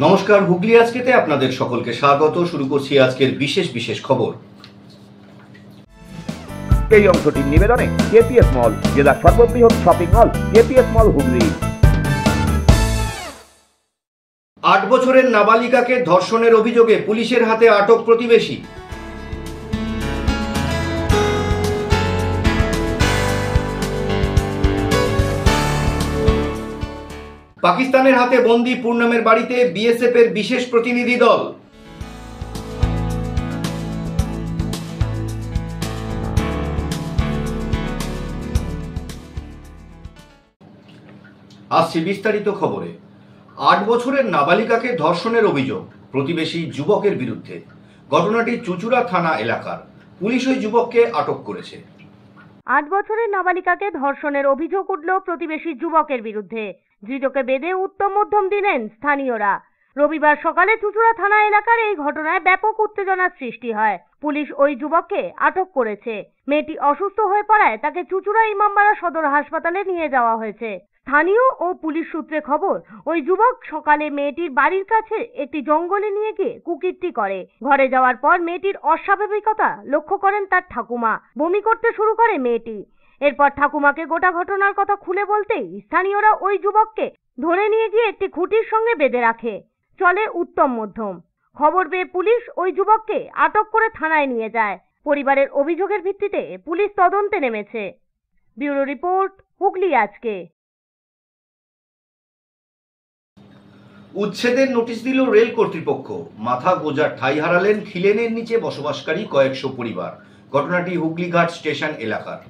নমস্কার, হুগলি আজকেতে আপনাদের সকলকে স্বাগত। শুরু করছি আজকের বিশেষ খবর। এই অংশটির নিবেদনে কেপিএস মল, জেলার সর্ববৃহৎ শপিং মল কেপিএস মল হুগলি। 8 বছরের নাবালিকাকে ধর্ষণের অভিযোগে পুলিশের হাতে আটক প্রতিবেশী। পাকিস্তানের হাতে বন্দী পূর্ণমের বাড়িতে বিএসএফ এর বিশেষ প্রতিনিধি দল। আসছে বিস্তারিত খবরে। 8 বছরের নাবালিকাকে ধর্ষণের অভিযোগ প্রতিবেশী যুবকের বিরুদ্ধে। ঘটনাটি চুঁচুড়া থানা এলাকার। পুলিশ ওই যুবককে আটক করেছে। 8 বছরের নাবালিকাকে ধর্ষণের অভিযোগ উঠল প্রতিবেশী যুবকের বিরুদ্ধে। ধৃতকে বেঁধে উত্তম মধ্যম দিলেন স্থানীয়রা। রবিবার সকালে চুঁচুড়া থানা এলাকার এই ঘটনায় ব্যাপক উত্তেজনার সৃষ্টি হয়। পুলিশ ওই যুবককে আটক করেছে। মেয়েটি অসুস্থ হয়ে পড়ায় তাকে চুঁচুড়া ইমামবাড়া সদর হাসপাতালে নিয়ে যাওয়া হয়েছে। স্থানীয় ও পুলিশ সূত্রে খবর, ওই যুবক সকালে মেয়েটির বাড়ির কাছে একটি জঙ্গলে নিয়ে গিয়ে কুকীর্তি করে। ঘরে যাওয়ার পর মেয়েটির অস্বাভাবিকতা লক্ষ্য করেন তার ঠাকুমা। বমি করতে শুরু করে মেয়েটি। এরপর ঠাকুমাকে গোটা ঘটনার কথা খুলে বলতেই স্থানীয়রা ওই যুবককে ধরে নিয়ে গিয়ে একটি খুঁটির সঙ্গে বেঁধে রাখে। চলে উত্তম মধ্যম। খবর পেয়ে পুলিশ ওই যুবককে আটক করে থানায় নিয়ে যায়। পরিবারের অভিযোগের ভিত্তিতে পুলিশ তদন্তে নেমেছে। ব্যুরো রিপোর্ট, হুগলি আজকে। উচ্ছেদের নোটিশ দিল রেল কর্তৃপক্ষ। মাথা গোজার ঠাঁই হারালেন খিলেনের নিচে বসবাসকারী কয়েকশো পরিবার। ঘটনাটি হুগলিঘাট স্টেশন এলাকার।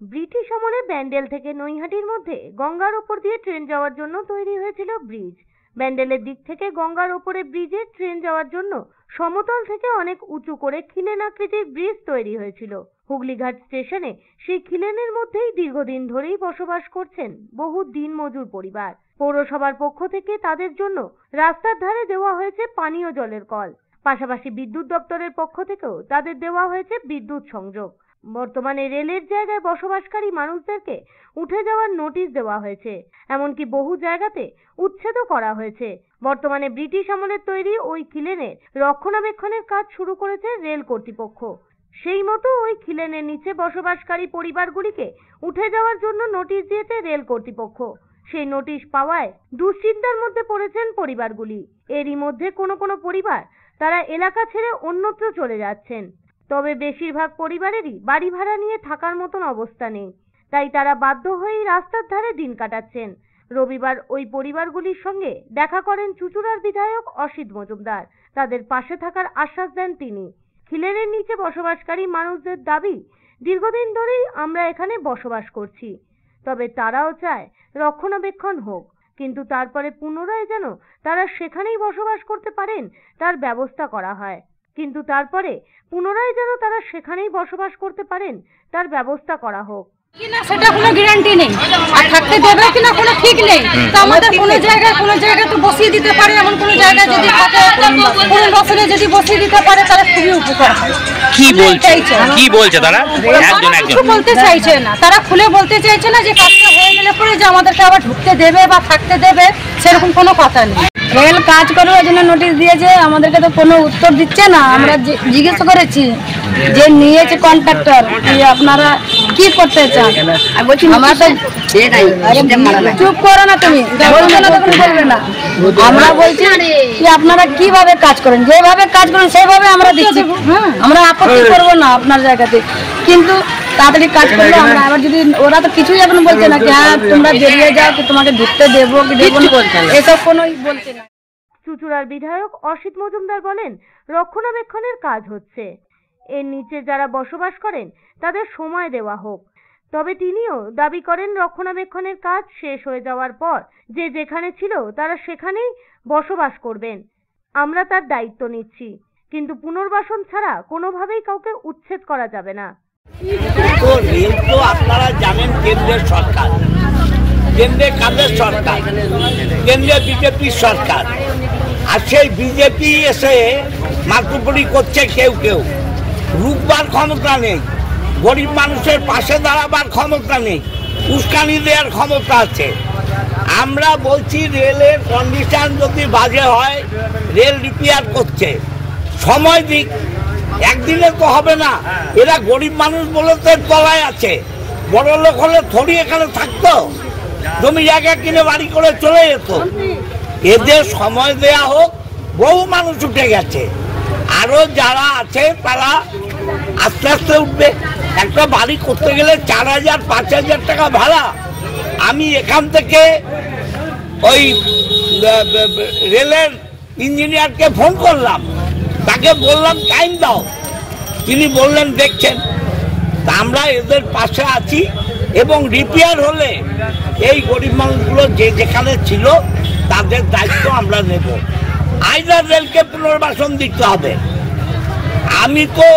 ব্রিটিশ আমলে ব্যান্ডেল থেকে নৈহাটির মধ্যে গঙ্গার ওপর দিয়ে ট্রেন যাওয়ার জন্য তৈরি হয়েছিল ব্রিজ। ব্যান্ডেলের দিক থেকে গঙ্গার ওপরে ব্রিজে ট্রেন যাওয়ার জন্য সমতল থেকে অনেক উঁচু করে খিলেন আকৃতির ব্রিজ তৈরি হয়েছিল। হুগলিঘাট স্টেশনে সেই খিলেনের মধ্যেই দীর্ঘদিন ধরেই বসবাস করছেন বহু দিনমজুর পরিবার। পৌরসভার পক্ষ থেকে তাদের জন্য রাস্তার ধারে দেওয়া হয়েছে পানীয় জলের কল। পাশাপাশি বিদ্যুৎ দপ্তরের পক্ষ থেকেও তাদের দেওয়া হয়েছে বিদ্যুৎ সংযোগ। বর্তমানে রেলের জায়গায় বসবাসকারী মানুষদেরকে উঠে যাওয়ার নোটিশ দেওয়া হয়েছে। এমনকি বহু জায়গাতে উচ্ছেদও করা হয়েছে। বর্তমানে ব্রিটিশ আমলের তৈরি ওই খিলেনের রক্ষণাবেক্ষণের কাজ শুরু করেছে রেল কর্তৃপক্ষ। সেই মতো ওই খিলেনের নিচে বসবাসকারী পরিবারগুলিকে উঠে যাওয়ার জন্য নোটিশ দিয়েছে রেল কর্তৃপক্ষ। সেই নোটিশ পাওয়ায় দুশ্চিন্তার মধ্যে পড়েছেন পরিবারগুলি। এরই মধ্যে কোনো পরিবার তারা এলাকা ছেড়ে অন্যত্র চলে যাচ্ছেন। তবে বেশিরভাগ পরিবারেরই বাড়ি ভাড়া নিয়ে থাকার মতন অবস্থা নেই। তাই তারা বাধ্য হয়েই রাস্তার ধারে দিন কাটাচ্ছেন। রবিবার ওই পরিবারগুলির সঙ্গে দেখা করেন চুঁচুড়ার বিধায়ক অসিত মজুমদার। তাদের পাশে থাকার আশ্বাস দেন তিনি। খিলেনের নিচে বসবাসকারী মানুষদের দাবি, দীর্ঘদিন ধরেই আমরা এখানে বসবাস করছি, তবে তারাও চায় রক্ষণাবেক্ষণ হোক, কিন্তু তারপরে পুনরায় যেন তারা সেখানেই বসবাস করতে পারেন তার ব্যবস্থা করা হয়। সেটা কোনো গ্যারান্টি নেই, আর থাকতে দেবে কিনা কোনো ঠিক নেই। তো আমাদের কোনো জায়গায় তো বসিয়ে দিতে পারে, এমন কোনো জায়গায় যদি থাকে, কোনো বছরে যদি বসিয়ে দিতে পারে তাহলে খুবই উপকার হয়। কি বলছে তারা? কিছু বলতে চাইছে না, তারা খুলে বলতে চাইছে না যে কাজটা হয়ে গেলে পরে যে আমাদেরকে আবার ঢুকতে দেবে বা থাকতে দেবে, সেরকম কোনো কথা নেই। রেল কাজ করবার জন্য নোটিশ দিয়েছে, আমাদেরকে তো কোনো উত্তর দিচ্ছে না। আমরা জিজ্ঞেস করেছি যে নিয়েছে কন্ট্রাক্টর, আপনারা কি করতে চান? আমরা তো চুপ করো না, তুমি বলবে না। আমরা বলছি যে আপনারা কিভাবে কাজ করেন, যেভাবে কাজ করেন সেইভাবে আমরা দিচ্ছি। আমরা আপত্তি করবো না আপনার জায়গাতে, কিন্তু তাড়াতাড়ি কাজ করলে আমরা। আবার যদি ওরা তো কিছুই এখন বলছে না যে হ্যাঁ তোমরা বেরিয়ে যাও, কি তোমাকে ঢুকতে দেবো কি দেবো না, এসব কোনোই বলছে না। চুঁচুড়ার বিধায়ক অসিত মজুমদার বলেন, রক্ষণাবেক্ষণের কাজ হচ্ছে, এর নিচে যারা বসবাস করেন তাদের সময় দেওয়া হোক। তবে তিনিও দাবি করেন রক্ষণাবেক্ষণের কাজ শেষ হয়ে যাওয়ার পর যে যেখানে ছিল তারা সেখানেই বসবাস করবেন। আমরা তার দায়িত্ব নিচ্ছি, কিন্তু পুনর্বাসন ছাড়া কোনোভাবেই কাউকে উচ্ছেদ করা যাবে না। তো রেল তো আপনারা জানেন কেন্দ্রের সরকার, কেন্দ্রে কাদের সরকার? কেন্দ্রে বিজেপির সরকার। আর সেই বিজেপি এসে মাতব্বরি করছে কেউ। রুখবার ক্ষমতা নেই, গরিব মানুষের পাশে দাঁড়াবার ক্ষমতা নেই, উস্কানি দেওয়ার ক্ষমতা আছে। আমরা বলছি রেলের কন্ডিশন যদি বাজে হয়, রেল রিপেয়ার করছে, সময় দিক, একদিনে তো হবে না। এরা গরিব মানুষ বলে তো তলায় আছে, বড় লোক হলে থরি এখানে থাকতো, জমি জায়গা কিনে বাড়ি করে চলে যেত। এদের সময় দেয়া হোক, বহু মানুষ উঠে গেছে, আরো যারা আছে তারা আস্তে আস্তে উঠবে। একটা বাড়ি করতে গেলে 4,000-5,000 টাকা ভাড়া। আমি এখান থেকে ওই রেলের ইঞ্জিনিয়ারকে ফোন করলাম, তাকে বললাম টাইম দাও, তিনি বললেন দেখছেন। তা আমরা এদের পাশে আছি, এবং রিপেয়ার হলে এই গরিব মানুষগুলো যে যেখানে ছিল তাদের দায়িত্ব আমরা নেব। আইদার রেলকে পুনর্বাসন দিতে হবে। আমি তো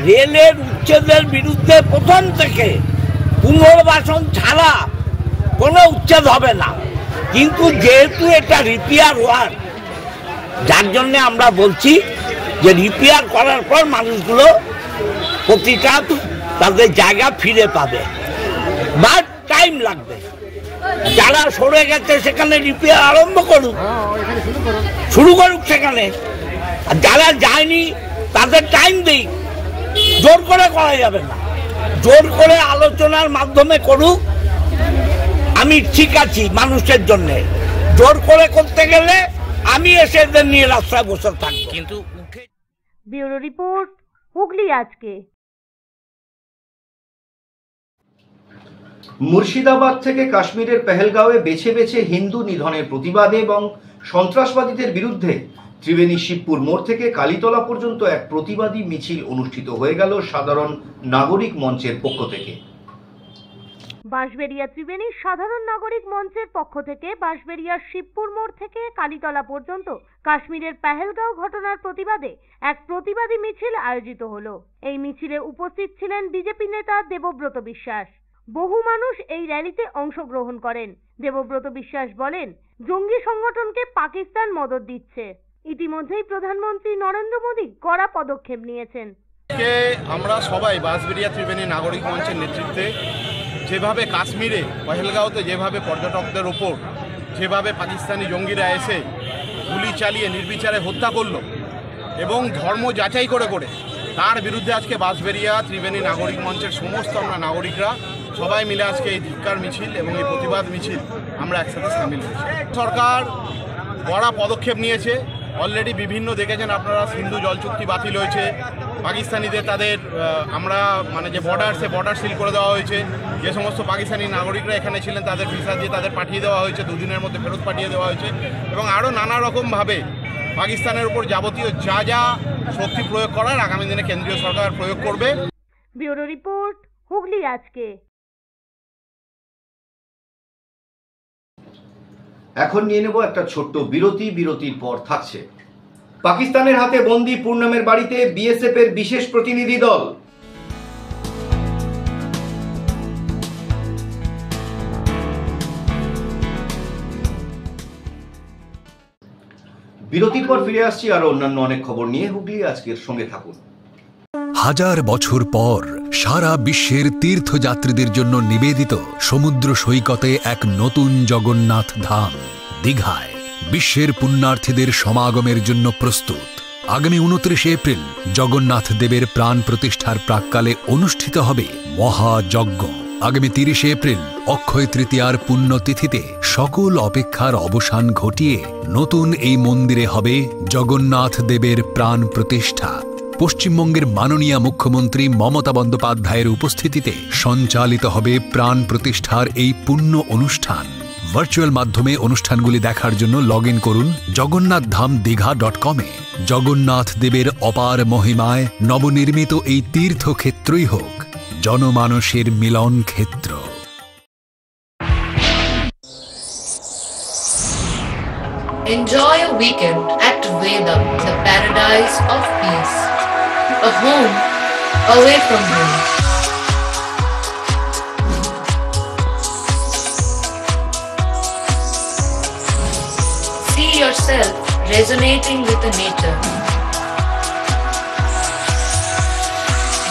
রেলের উচ্ছেদের বিরুদ্ধে প্রথম থেকে, পুনর্বাসন ছাড়া কোনো উচ্ছেদ হবে না। কিন্তু যেহেতু এটা রিপেয়ার ওয়ার্ক, যার জন্য আমরা বলছি যে রিপেয়ার করার পর মানুষগুলো প্রতিটা তাদের জায়গা ফিরে পাবে, বাট টাইম লাগবে। যারা সরে গেছে সেখানে রিপেয়ার আরম্ভ করুক, শুরু করুক সেখানে। আর যারা যায়নি তাদের টাইম দেই, জোর করে করা যাবে না, জোর করে আলোচনার মাধ্যমে করুক। আমি ঠিক আছি মানুষের জন্য, জোর করে করতে গেলে আমি এসে এদের নিয়ে রাস্তায় বসে থাকবো। কিন্তু উঠে ব্যুরো রিপোর্ট, হুগলি আজকে। মুর্শিদাবাদ থেকে কাশ্মীরের পেহেলগাঁওয়ে বেছে বেছে হিন্দু নিধনের প্রতিবাদে এবং সন্ত্রাসবাদীদের বিরুদ্ধে ত্রিবেণী শিবপুর মোড় থেকে কালীতলা পর্যন্ত এক প্রতিবাদী মিছিল অনুষ্ঠিত হয়ে গেল সাধারণ নাগরিক মঞ্চের পক্ষ থেকে। বাঁশবেড়িয়া ত্রিবেণী সাধারণ নাগরিক মঞ্চের পক্ষ থেকে বাঁশবেড়িয়ার শিবপুর মোড় থেকে কালীতলা পর্যন্ত কাশ্মীরের পেহেলগাঁও ঘটনার প্রতিবাদে এক প্রতিবাদী মিছিল আয়োজিত হলো। এই মিছিলে উপস্থিত ছিলেন বিজেপি নেতা দেবব্রত বিশ্বাস। বহু মানুষ এই র্যালিতে অংশগ্রহণ করেন। দেবব্রত বিশ্বাস বলেন, জঙ্গি সংগঠনকে পাকিস্তান মদদ দিচ্ছে। ইতিমধ্যেই প্রধানমন্ত্রী নরেন্দ্র মোদী কড়া পদক্ষেপ নিয়েছেন। আমরা সবাই বাঁশবেড়িয়া ত্রিবেণী নাগরিক মঞ্চের নেতৃত্বে যেভাবে কাশ্মীরে পহেলগাঁওতে যেভাবে পর্যটকদের ওপর যেভাবে পাকিস্তানি জঙ্গিরা এসে গুলি চালিয়ে নির্বিচারে হত্যা করলো এবং ধর্ম যাচাই করে করে, তার বিরুদ্ধে আজকে বাঁশবেড়িয়া ত্রিবেণী নাগরিক মঞ্চের সমস্ত আমরা নাগরিকরা সবাই মিলে আজকে এই ধিক্কার মিছিল এবং এই প্রতিবাদ মিছিল আমরা একসাথে সামিল হয়েছি। সরকার বড় পদক্ষেপ নিয়েছে। অলরেডি বিভিন্ন দেখেছেন আপনারা, সিন্ধু জল চুক্তি বাতিল হয়েছে, পাকিস্তানিদের তাদের আমরা যে বর্ডার সিল করে দেওয়া হয়েছে। যে সমস্ত পাকিস্তানি নাগরিকরা এখানে ছিলেন তাদের ভিসা দিয়ে তাদের পাঠিয়ে দেওয়া হয়েছে, 2 দিনের মধ্যে ফেরত পাঠিয়ে দেওয়া হয়েছে। এবং আরও নানা রকমভাবে পাকিস্তানের উপর যাবতীয় যা যা শক্তি প্রয়োগ করার আগামী দিনে কেন্দ্রীয় সরকার প্রয়োগ করবে। ব্যুরো রিপোর্ট, হুগলি আজকে। এখন নিয়ে নেব একটা ছোট্ট বিরতি। বিরতির পর থাকছে পাকিস্তানের হাতে বন্দী পূর্ণমের বাড়িতে বিএসএফ এর বিশেষ প্রতিনিধি দল। বিরতির পর ফিরে আসছি আরো অন্যান্য অনেক খবর নিয়ে। হুগলি আজকের সঙ্গে থাকুন। হাজার বছর পর সারা বিশ্বের তীর্থযাত্রীদের জন্য নিবেদিত সমুদ্র সৈকতে এক নতুন জগন্নাথ ধাম দীঘায় বিশ্বের পুণ্যার্থীদের সমাগমের জন্য প্রস্তুত। আগামী 29 এপ্রিল জগন্নাথ দেবের প্রাণ প্রতিষ্ঠার প্রাক্কালে অনুষ্ঠিত হবে মহাযজ্ঞ। আগামী 30 এপ্রিল অক্ষয় তৃতীয়ার পুণ্যতিথিতে সকল অপেক্ষার অবসান ঘটিয়ে নতুন এই মন্দিরে হবে জগন্নাথ দেবের প্রাণ প্রতিষ্ঠা। পশ্চিমবঙ্গের মাননীয় মুখ্যমন্ত্রী মমতা বন্দ্যোপাধ্যায়ের উপস্থিতিতে সঞ্চালিত হবে প্রাণ প্রতিষ্ঠার এই পুণ্য অনুষ্ঠান। ভার্চুয়াল মাধ্যমে অনুষ্ঠানগুলি দেখার জন্য লগইন করুন jagonnathdhamdigha.com-এ। জগন্নাথ দেবের অপার মহিমায় নবনির্মিত এই তীর্থক্ষেত্রই হোক জনমানসের মিলন ক্ষেত্র। Enjoy a weekend at Vedam, the paradise of peace. A home away from home. See yourself resonating with the nature.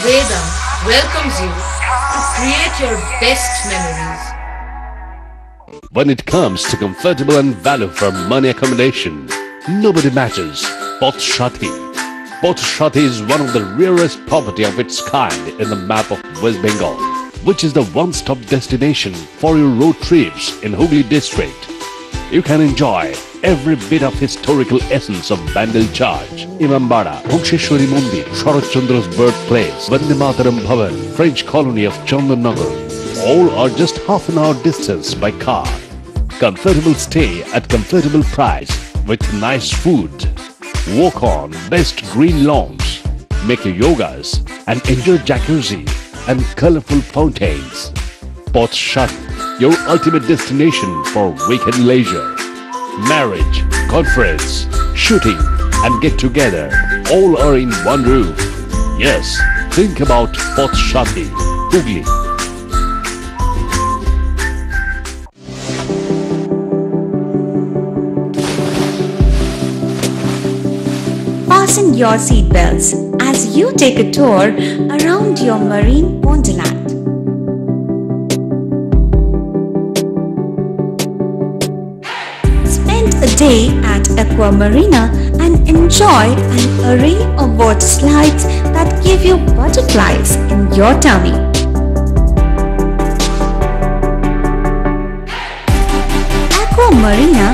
Vedam welcomes you to create your best memories. When it comes to comfortable and value for money accommodation, nobody matches Pothshati. Pothshati is one of the rarest property of its kind in the map of West Bengal, which is the one-stop destination for your road trips in Hooghly district. You can enjoy every bit of historical essence of Bandel Church, Imambara, Bhumsheshwari Mandir, Sharat Chandra's birthplace, Vande Mataram Bhavan, French colony of Chandannagar. All are just half an hour distance by car. Comfortable stay at comfortable price with nice food. Walk on best green lawns, make your yogas and enjoy jacuzzi and colorful fountains. Pothshati, your ultimate destination for weekend leisure. Marriage, conference, shooting and get together all are in one roof. Yes, think about Pothshati, Hooghly. Fasten your seatbelts as you take a tour around your marine wonderland. Spend a day at Aqua Marina and enjoy an array of water slides that give you butterflies in your tummy. Aqua Marina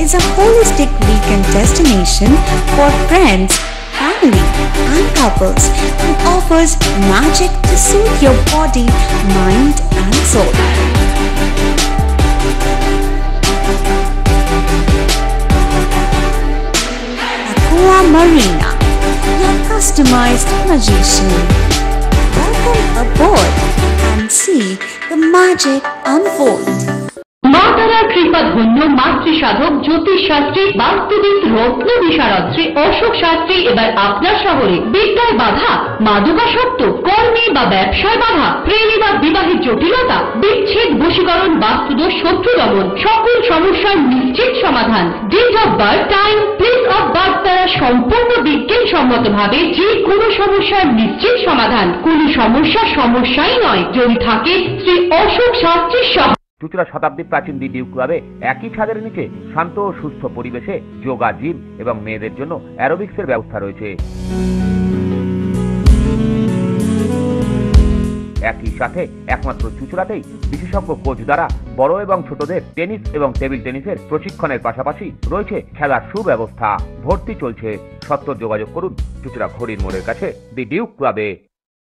is a holistic weekend destination for friends, family and couples and offers magic to soothe your body, mind and soul. Aqua Marina, your customized magician. Welcome aboard and see the magic unfold. মা তারা কৃপা ধন্য মাতৃ সাধক জ্যোতিষ শাস্ত্রী বাস্তুবিদ রত্ন বিশারদ শ্রী অশোক শাস্ত্রী এবার আপনার শহরে বিদ্যায় বাধা, মাদকাসক্ত, কর্মে বা ব্যবসায় বাধা, প্রেমে বা বিবাহের জটিলতা, বিচ্ছেদ, বশীকরণ, বাস্তুদোষ, শত্রু দমন, সকল সমস্যার নিশ্চিত সমাধান। Date of birth, time, place of birth দ্বারা সম্পূর্ণ বিজ্ঞানসম্মত ভাবে যে কোনো সমস্যার নিশ্চিত সমাধান। কোন সমস্যাই নয় যদি থাকে শ্রী অশোক শাস্ত্রীর সহ। চুঁচুড়া শতাব্দী প্রাচীন দি ডিউক ক্লাবে একই ছাদের নিচে শান্ত ও সুস্থ পরিবেশে যোগা, জিম এবং মেয়েদের জন্য অ্যারোবিক্সের ব্যবস্থা রয়েছে। একই সাথে একমাত্র চুঁচুড়াতেই বিশেষজ্ঞ কোচ দ্বারা বড় এবং ছোটদের টেনিস এবং টেবিল টেনিসের প্রশিক্ষণের পাশাপাশি রয়েছে খেলার সুব্যবস্থা। ভর্তি চলছে, সত্বর যোগাযোগ করুন চুঁচুড়া ঘড়ির মোড়ের কাছে দি ডিউক ক্লাবে।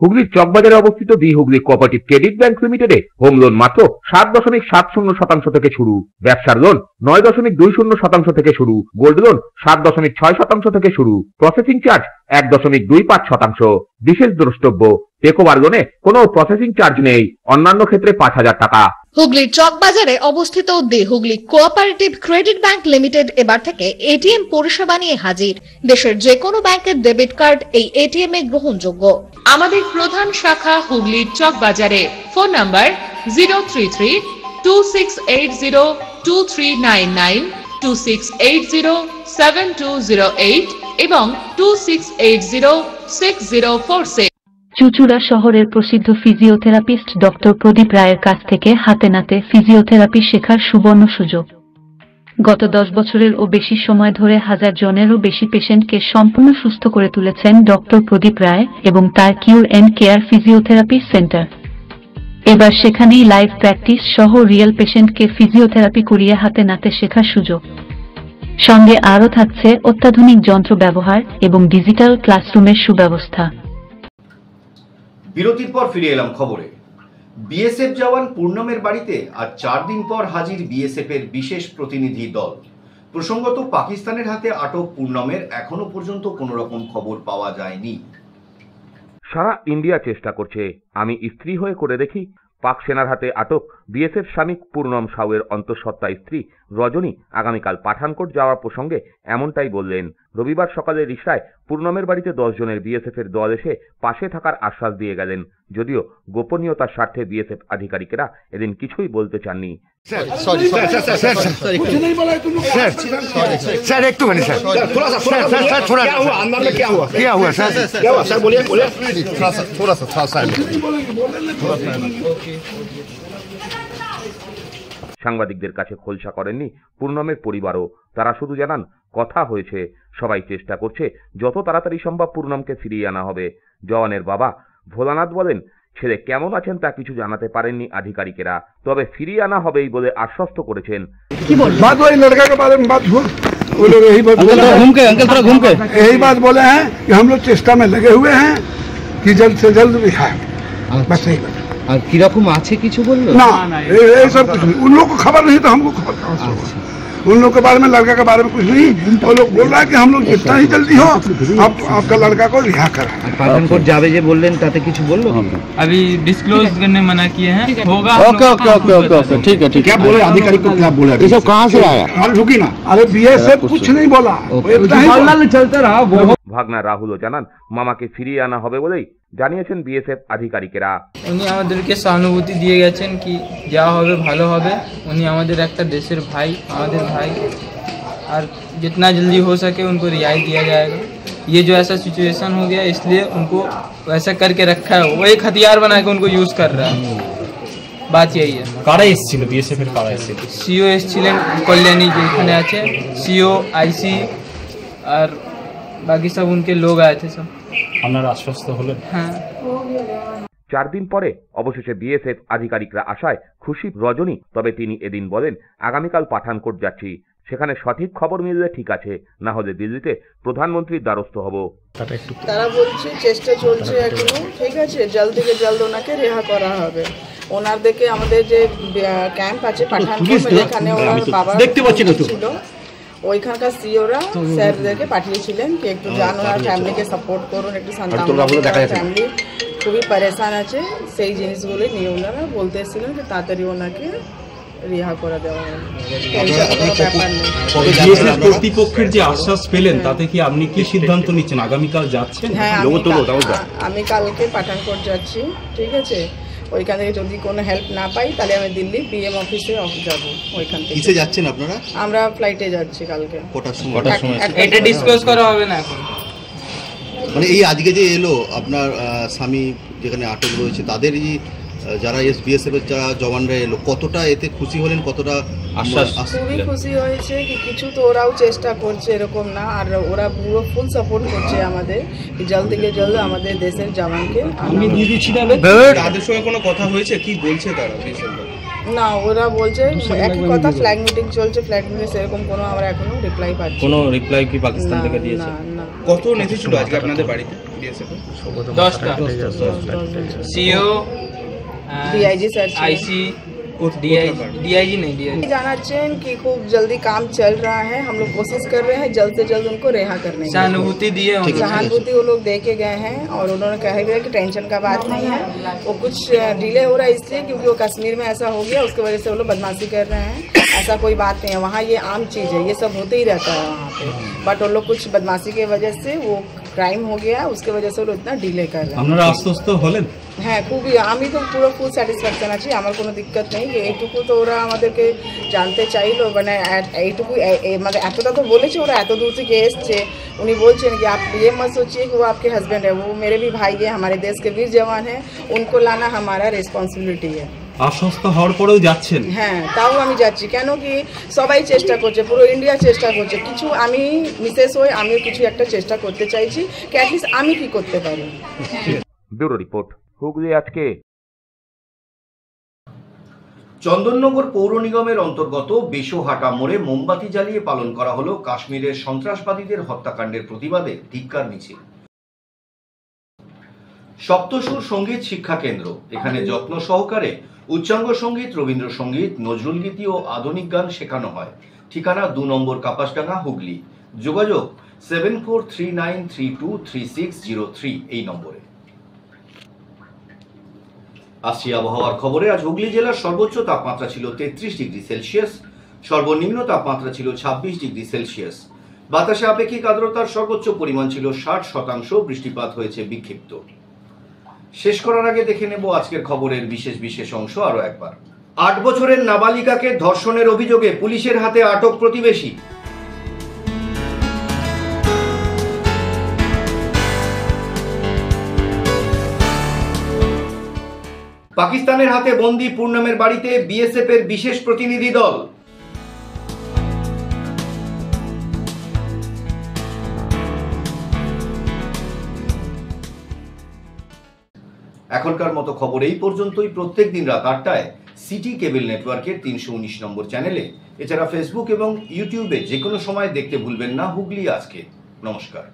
হুগলির চকবাজারে অবস্থিত the Hooghly cooperative credit bank লিমিটেডে হোম লোন মাত্র 7.70% থেকে শুরু, ব্যবসার লোন 9.20% থেকে শুরু, গোল্ড লোন 7.6% থেকে শুরু, প্রসেসিং চার্জ 1.25%। বিশেষ দ্রষ্টব্য, টেকওভার লোনে কোনো প্রসেসিং চার্জ নেই, অন্যান্য ক্ষেত্রে 5,000 টাকা। হুগলির চকবাজারে অবস্থিত the Hooghly cooperative credit bank limited এবার থেকে এটিএম পরিষেবা নিয়ে হাজির। দেশের যে কোনো ব্যাংকের ডেবিট কার্ড এই এটিএম এ গ্রহণযোগ্য। আমাদের প্রধান শাখা হুগলির চকবাজারে। ফোন নাম্বার 033-2680-2399, 2680-7208 এবং 2680-6046। চুঁচুড়া শহরের প্রসিদ্ধ ফিজিওথেরাপিস্ট ডক্টর প্রদীপ রায়ের কাছ থেকে হাতে নাতে ফিজিওথেরাপি শেখার সুবর্ণ সুযোগ। গত 10 বছরের ও বেশি সময় ধরে 1000 জনেরও বেশি পেশেন্টকে সম্পূর্ণ সুস্থ করে তুলেছেন ডক্টর প্রদীপ রায় এবং তার কিউর এন্ড কেয়ার ফিজিওথেরাপি সেন্টার। এবার সেখানেই লাইভ প্র্যাকটিস সহ রিয়েল পেশেন্টকে ফিজিওথেরাপি করিয়ে হাতে নাতে শেখার সুযোগ। সঙ্গে আরও থাকছে অত্যাধুনিক যন্ত্র ব্যবহার এবং ডিজিটাল ক্লাসরুমের সুব্যবস্থা। বিরতির পর ফিরে এলাম খবরে। বিএসএফ জওয়ান পূর্ণমের বাড়িতে আজ 4 দিন পর হাজির বিএসএফ এর বিশেষ প্রতিনিধি দল। প্রসঙ্গত, পাকিস্তানের হাতে আটক পূর্ণমের এখনো পর্যন্ত কোনো রকম খবর পাওয়া যায়নি। সারা ইন্ডিয়া চেষ্টা করছে, আমি স্ত্রী হয়ে করে দেখি। পাক সেনার হাতে আটক বিএসএফ স্বামী পূর্ণম সাউয়ের অন্তঃসত্ত্বা স্ত্রী রজনী আগামীকাল পাঠানকোট যাওয়ার প্রসঙ্গে এমনটাই বললেন। রবিবার সকালে রিকশায় পূর্ণমের বাড়িতে 10 জনের বিএসএফ এর দল এসে পাশে থাকার আশ্বাস দিয়ে গেলেন, যদিও গোপনীয়তার স্বার্থে বিএসএফ আধিকারিকেরা এদিন কিছুই বলতে চাননি। সাংবাদিকদের কাছে খোলসা করেননি পূর্ণমের পরিবারও। তারা শুধু জানান, কথা হয়েছে, সবাই চেষ্টা করছে, যত তাড়াতাড়ি সম্ভব পূর্ণমকে ফিরিয়ে আনা হবে। জওয়ানের বাবা ভোলানাথ বলেন, ছেলে কেমন আছেন তা কিছু জানাতে পারেননি আধিকারিকেরা, তবে ফিরিয়ে আনা হবেই বলে আশ্বস্ত করেছেন। यही बात बोले हैं कि हम लोग चेष्टा में लगे हुए हैं कि जल्द से जल्द रिहा हो। बस यही बात। আর কিরকম আছে কিছু বললো ना ये सब कुछ नहीं, उन लोग को खबर नहीं तो हमको खबर कहाँ से होगा? उन लोग के बारे में, लड़का के बारे में कुछ नहीं। वो लोग बोल रहा है कि हम लोग जितना ही जल्दी हो आपका लड़का को रिहा करा। পাঠানकोट যাবে যে বললেন তাতে কিছু বললো? अभी डिस्क्लोज करने मना किए हैं, होगा। Okay okay okay okay okay ठीक है ठीक है। क्या बोले आधिकारिक को, क्या बोला? ये सब कहाँ से आया? अरे रुकी ना, अरे बीएसएफ कुछ नहीं बोला, चलते रहा। ভাগনা রাহুলও জানান, মামাকে ফিরিয়ে আনা হবে বলেই জানিয়েছেন বিএসএফ আধিকারিকেরা। উনি আমাদেরকে সহানুভূতি দিয়ে গেছেন কি যা হবে ভালো হবে। উনি আমাদের একটা দেশের ভাই, আমাদের ভাই, और जितना जल्दी हो सके उनको रिहाई दिया जाएगा। ये जो ऐसा सिचुएशन हो गया इसलिए उनको वैसा करके रखा है, वो एक हथियार बना के उनको यूज कर रहा है। बात यही है। কারা এসেছিল বিএসএফ এর? কারা এসেছিল? সিও এসেছিলেন কল্যাণী যেখানে আছে, সিও আইসি और बाकी सब उनके लोग आए थे सब। আপনারা আশ্বস্ত হলেন? হ্যাঁ। 4 দিন পরে অবশেষে বিএসএফ আধিকারিকরা আসায় খুশি রজনী। তবে তিনি এদিন বলেন, আগামীকাল পাঠানকোট যাচ্ছি, সেখানে সঠিক খবর মিললে ঠিক আছে, না হলে দিল্লিতে প্রধানমন্ত্রীর দ্বারস্থ হব। তারা বলছে চেষ্টা চলছে এখনো, ঠিক আছে, জলদি থেকে জলদি ওনাকে রেহা করা হবে। ওনাদেরকে আমাদের যে ক্যাম্প আছে পাঠানকোট, যেখানে ওনার বাবা ছিল, ওইখানকার সিওরা স্যারদেরকে পাঠিয়েছিলেন কি একটু যান, ওনার ফ্যামিলিকে সাপোর্ট করুন, একটু ফ্যামিলি খুবই পরেশান আছে, সেই জিনিসগুলোই নিয়ে ওনারা বলতে এসেছিলেন যে তাড়াতাড়ি ওনাকে রিহা করে দেওয়া হবে। কর্তৃপক্ষের যে আশ্বাস পেলেন তাতে কি আপনি কি সিদ্ধান্ত নিচ্ছেন? আগামীকাল যাচ্ছেন? হ্যাঁ, আমি কালকে পাঠানকোট যাচ্ছি, ঠিক আছে। ওইখান থেকে যদি কোনো হেল্প না পাই তাহলে আমি দিল্লি পিএম অফিসে যাবো। ওইখান থেকে কিসে যাচ্ছেন আপনারা? আমরা ফ্লাইটে যাচ্ছি কালকে। কটার সময়? এটা ডিসকাস করা হবে না এখন। মানে এই আজকে যে এলো আপনার স্বামী যেখানে আটক রয়েছে, তাদেরই যারা বিএসএফ এর যারা জওয়ানরা এলো, কতটা এতে খুশি হলেন, কতটা আশ্বাস? খুবই খুশি হয়েছে কি কিছু তো ওরাও চেষ্টা করছে এরকম না, আর ওরা পুরো ফুল সাপোর্ট করছে আমাদের জলদি থেকে জলদি আমাদের দেশের জওয়ানকে। আমি দিদি ছিলাম, তাদের সঙ্গে কোনো কথা হয়েছে? কি বলছে তারা? না, ওরা বলছে একই কথা, ফ্ল্যাগ মিটিং চলছে, ফ্ল্যাগ মিটিং সেরকম কোনো আমরা এখনো রিপ্লাই পাচ্ছি। কোনো রিপ্লাই কি পাকিস্তান থেকে দিয়েছে? কত নেতা ছিল আজকে আপনাদের বাড়িতে বিএসএফ? 10টা। CO, DIG sir, IC, DIG नहीं, डीआईजी জানাচ্ছেন कि खूब जल्दी काम चल रहा है, हम लोग कोशिश कर रहे हैं जल्द से जल्द उनको रिहा करने की। सहानुभूति दिए, सहानुभूति वो लोग दे के गए हैं और उन्होंने कहा गया कि टेंशन का बात नहीं है, वो कुछ डिले हो रहा है इसलिए क्योंकि वो कश्मीर में ऐसा हो गया, उसकी वजह से वो लोग बदमाशी कर रहे हैं। ऐसा कोई बात नहीं है, वहाँ ये आम चीज़ है, ये सब होते ही रहता है वहाँ पे, बट वो लोग कुछ बदमाशी की वजह से वो क्राइम हो गया, उसके वजह से वो लोग इतना डिले कर रहे हैं। আপনারা আশ্বস্ত হলেন? হ্যাঁ, খুবই, আমি তো পুরো ফুল স্যাটিসফ্যাকশন আছি, আমার কোনো দিক্কত নেই। এইটুকু তো ওরা আমাদেরকে জানতে চাইলো, মানে এইটুকু মানে এতটা তো বলেছে, ওরা এত দূর থেকে এসছে। উনি বলছেন कि आप ये मत सोचिए कि वो आपके हस्बैंड है, वो मेरे भी भाई है, हमारे देश के वीर जवान हैं, उनको लाना हमारा রেসপন্সিবিলিটি है। আশ্বস্ত হওয়ার পরেও যাচ্ছেন? হ্যাঁ, তাও আমি যাচ্ছি, কেন কি সবাই চেষ্টা করছে, পুরো ইন্ডিয়া চেষ্টা করছে, কিছু আমি মিসেস হয়ে আমিও কিছু একটা চেষ্টা করতে চাইছি কি অ্যাটলিস্ট আমি কি করতে পারি। ব্যুরো রিপোর্ট, হুগলি আজকে। চন্দননগর পৌর নিগমের অন্তর্গত বেশোহাটা মোড়ে মোমবাতি জ্বালিয়ে পালন করা হলো কাশ্মীরের সন্ত্রাসবাদীদের হত্যাকাণ্ডের প্রতিবাদে ধিক্কার মিছিল। সপ্তসুর সঙ্গীত শিক্ষা কেন্দ্র, এখানে যত্ন সহকারে উচ্চাঙ্গ সঙ্গীত, রবীন্দ্রসঙ্গীত, নজরুল গীতি ও আধুনিক গান শেখানো হয়। ঠিকানা 2 নম্বর কাপাসডাঙ্গা, হুগলি। যোগাযোগ 7439323603 এই নম্বরে। আসছি আবহাওয়ার খবরে। আজ হুগলি জেলার সর্বোচ্চ তাপমাত্রা ছিল 33 ডিগ্রি সেলসিয়াস, সর্বনিম্ন তাপমাত্রা ছিল 26 ডিগ্রি সেলসিয়াস। বাতাসে আপেক্ষিক আর্দ্রতার সর্বোচ্চ পরিমাণ ছিল 60%, বৃষ্টিপাত হয়েছে বিক্ষিপ্ত। শেষ করার আগে দেখে নেব আজকের খবরের বিশেষ অংশ আরো একবার। 8 বছরের নাবালিকাকে ধর্ষণের অভিযোগে পুলিশের হাতে আটক প্রতিবেশী। পাকিস্তানের হাতে বন্দী পূর্ণমের বাড়িতে বিএসএফ এর বিশেষ প্রতিনিধি দল। এখনকার মতো খবর এই পর্যন্তই। প্রত্যেক দিন রাত 8টায় সিটি কেবল নেটওয়ার্কের 319 নম্বর চ্যানেলে, এছাড়া ফেসবুক এবং ইউটিউবে যে কোনো সময় দেখতে ভুলবেন না হুগলি আজকে। নমস্কার।